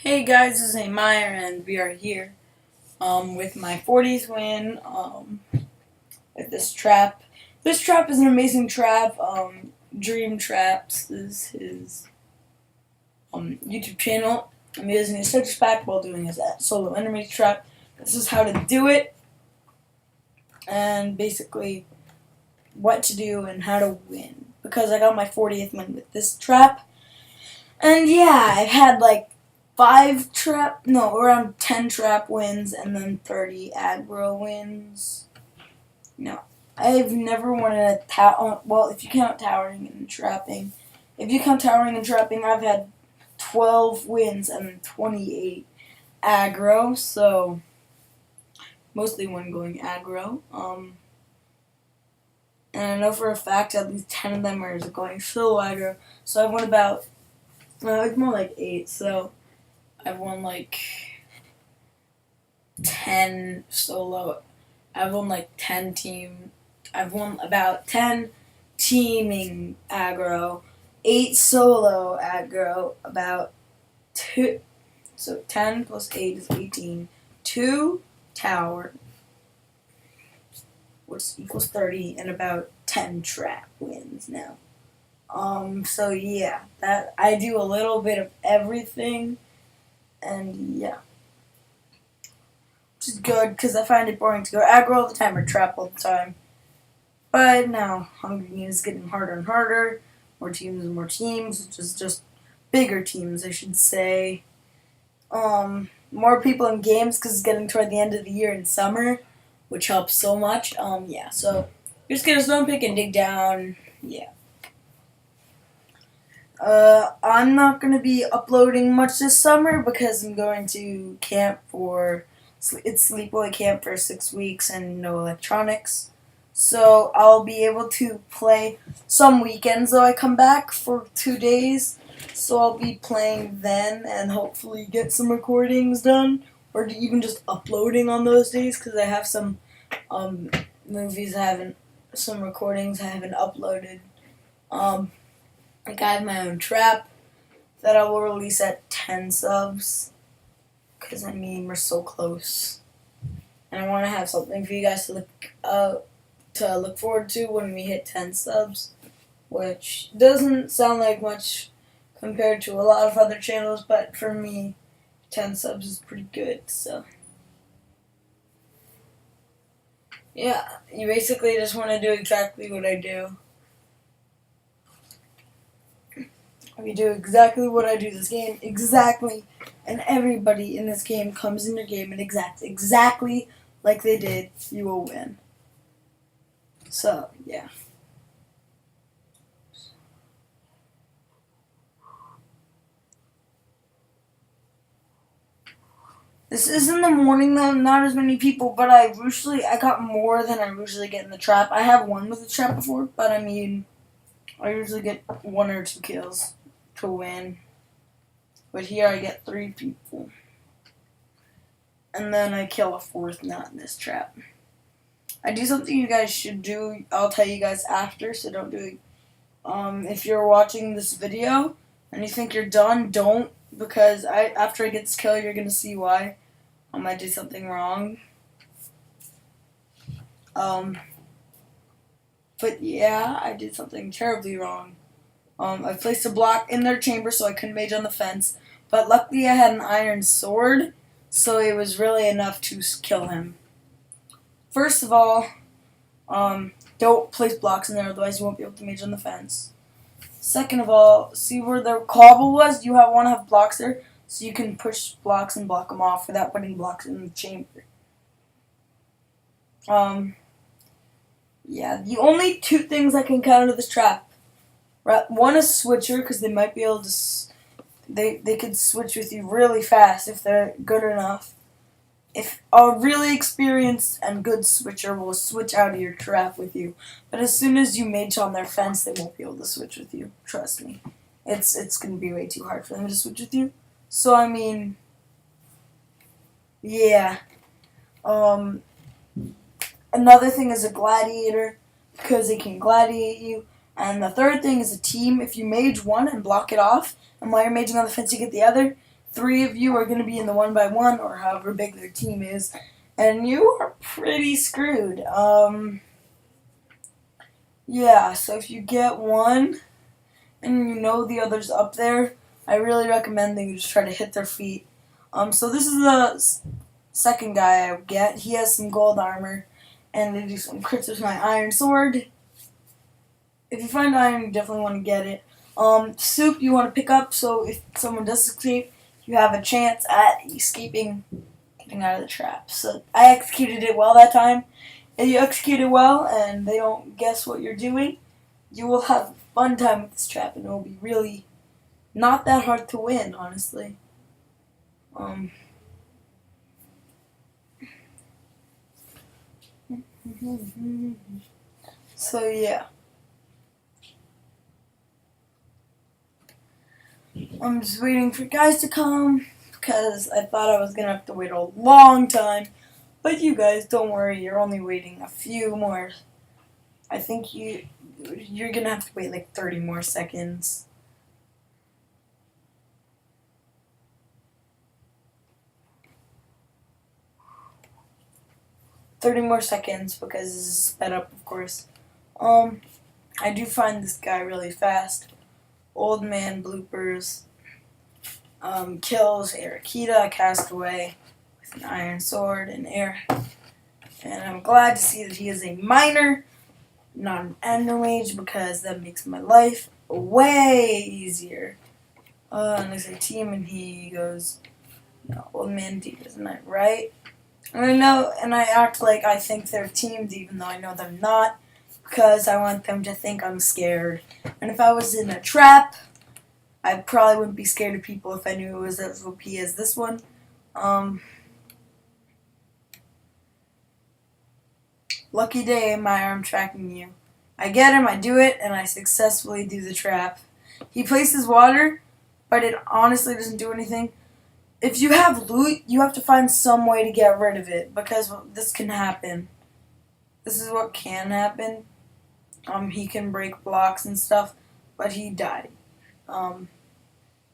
Hey guys, this is Meyer, and we are here with my 40th win with this trap. This trap is an amazing trap. Dream Traps is his YouTube channel. I'm using his citrus pack while doing his solo enemy trap. This is how to do it, and basically what to do and how to win. Because I got my 40th win with this trap, and yeah, I've had like around 10 trap wins and then 30 aggro wins. No, I've never won a well, if you count towering and trapping. If you count towering and trapping, I've had 12 wins and 28 aggro, so mostly one going aggro. And I know for a fact at least 10 of them are going solo aggro, so I've won about, it's more like 8, so I've won like 10 solo. I've won like 10 team. I've won about 10 teaming aggro, 8 solo aggro, about 2. So 10 plus 8 is 18. 2 tower, which equals 30, and about 10 trap wins now. So yeah, that I do a little bit of everything. And yeah, which is good because I find it boring to go aggro all the time or trap all the time. But now Hunger Games is getting harder and harder, more teams and more teams, which is just bigger teams, I should say. More people in games because it's getting toward the end of the year in summer, which helps so much. Yeah, so just get a stone pick and dig down. Yeah. I'm not going to be uploading much this summer because I'm going to camp it's sleepaway camp for 6 weeks and no electronics. So I'll be able to play some weekends though I come back for 2 days. So I'll be playing then and hopefully get some recordings done or even just uploading on those days because I have some some recordings I haven't uploaded. Like I have my own trap that I will release at 10 subs. Because, I mean, we're so close. And I want to have something for you guys to look forward to when we hit 10 subs. Which doesn't sound like much compared to a lot of other channels. But for me, 10 subs is pretty good. So, yeah, you basically just want to do exactly what I do. If you do exactly what I do this game, exactly, and everybody in this game comes in your game and exactly like they did, you will win. So, yeah. This is in the morning though, not as many people, but I got more than I usually get in the trap. I have won with the trap before, but I mean, I usually get 1 or 2 kills to win. But here I get 3 people. And then I kill a 4th not in this trap. I do something you guys should do. I'll tell you guys after, so don't do it. If you're watching this video and you think you're done, don't. Because after I get this kill, you're going to see why. I might do something wrong. But yeah, I did something terribly wrong. I placed a block in their chamber so I couldn't mage on the fence. But luckily I had an iron sword, so it was really enough to kill him. First of all, don't place blocks in there, otherwise you won't be able to mage on the fence. Second of all, see where the cobble was? You want to have blocks there, so you can push blocks and block them off without putting blocks in the chamber. Yeah, the only 2 things I can count out of this trap. One is switcher, because they might be able to, they could switch with you really fast if they're good enough. If a really experienced and good switcher will switch out of your trap with you. But as soon as you mage on their fence, they won't be able to switch with you. Trust me. It's going to be way too hard for them to switch with you. So, I mean, yeah. Another thing is a gladiator, because they can gladiate you. And the third thing is a team. If you mage one and block it off, and while you're maging on the fence you get the other, 3 of you are going to be in the 1x1 or however big their team is, and you are pretty screwed. Yeah, so if you get one and you know the other's up there, I really recommend that you just try to hit their feet. So this is the second guy I get. He has some gold armor, and they do some crits with my iron sword. If you find iron, you definitely want to get it. Soup you want to pick up, so if someone does escape, you have a chance at escaping, getting out of the trap. So I executed it well that time. If you execute it well and they don't guess what you're doing, you will have a fun time with this trap, and it will be really not that hard to win, honestly. So yeah. I'm just waiting for guys to come because I thought I was gonna have to wait a long time. But you guys, don't worry, you're only waiting a few more. I think you're gonna have to wait like 30 more seconds. Because this is sped up, of course. I do find this guy really fast. Old Man Bloopers kills Arakita, Castaway, with an iron sword and air. And I'm glad to see that he is a miner, not an ender mage, because that makes my life way easier. And I say team, and he goes, no, Old Man D, isn't that right? And I know, and I act like I think they're teamed, even though I know they're not, because I want them to think I'm scared. And if I was in a trap, I probably wouldn't be scared of people if I knew it was as OP as this one. Lucky day, Meyer, I'm tracking you. I get him, I do it, and I successfully do the trap. He places water, but it honestly doesn't do anything. If you have loot, you have to find some way to get rid of it, because this can happen. This is what can happen. He can break blocks and stuff, but he died.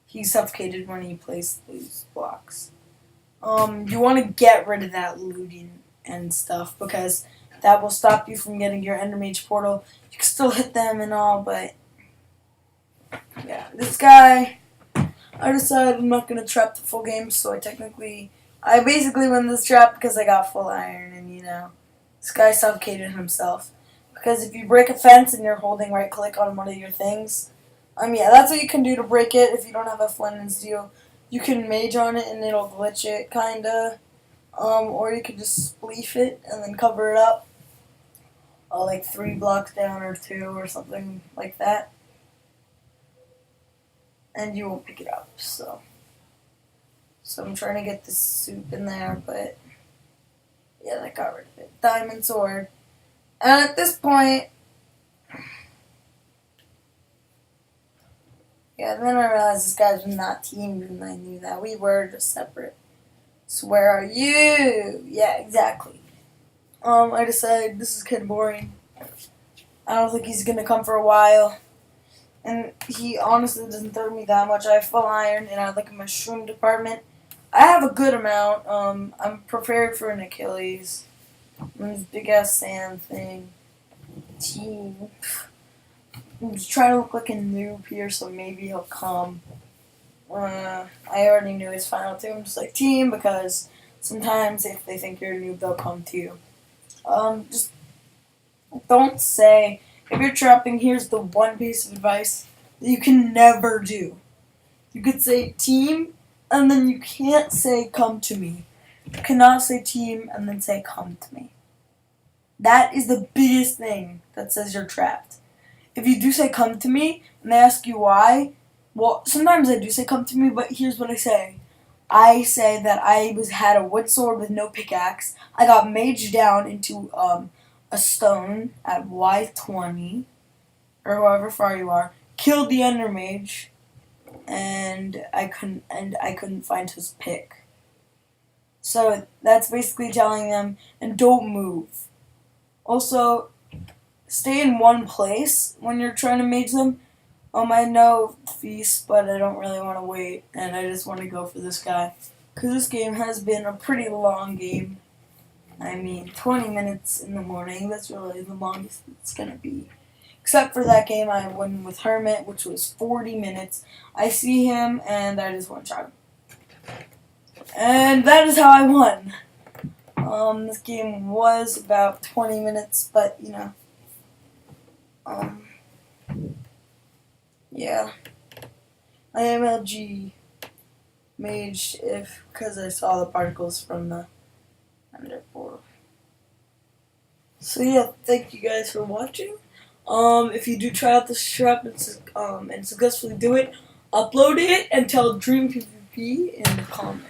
He suffocated when he placed these blocks. You want to get rid of that looting and stuff, because that will stop you from getting your Ender Mage portal. You can still hit them and all, but yeah, this guy, I decided I'm not going to trap the full game, so I basically win this trap because I got full iron, and this guy suffocated himself. Because if you break a fence and you're holding right click on one of your things, yeah, that's what you can do to break it if you don't have a flint and steel. You can mage on it and it'll glitch it, kinda. Or you can just spleef it and then cover it up. Like 3 blocks down or 2 or something like that. And you won't pick it up, so I'm trying to get this soup in there, but yeah, that got rid of it. Diamond sword. And at this point, yeah, then I realized this guy's not teamed, and I knew that. We were just separate. So where are you? Yeah, exactly. I decided this is kind of boring. I don't think he's gonna come for a while. And he honestly doesn't throw me that much. I have full iron, and I have like a mushroom department. I have a good amount. I'm prepared for an Achilles. And this big ass sand thing. Team. I'm just trying to look like a noob here, so maybe he'll come. I already knew his final two. I'm just like team, because sometimes if they think you're a noob, they'll come to you. Just don't say, if you're trapping, here's the one piece of advice that you can never do. You could say team, and then you can't say come to me. You cannot say team and then say come to me. That is the biggest thing that says you're trapped. If you do say come to me, and they ask you why, well, sometimes I do say come to me, but here's what I say. I say that I had a wood sword with no pickaxe. I got maged down into a stone at Y20, or however far you are, killed the Ender Mage, and I couldn't find his pick. So that's basically telling them, and don't move. Also, stay in one place when you're trying to mage them. I know Feast, but I don't really want to wait, and I just want to go for this guy. Because this game has been a pretty long game. I mean, 20 minutes in the morning, that's really the longest it's going to be. Except for that game I won with Hermit, which was 40 minutes. I see him, and I just one-shot him. And that is how I won. This game was about 20 minutes, but, you know. Yeah. I MLG Mage because I saw the particles from the Ender portal. So yeah, thank you guys for watching. If you do try out this trap and successfully do it, upload it and tell Dream PvP in the comment.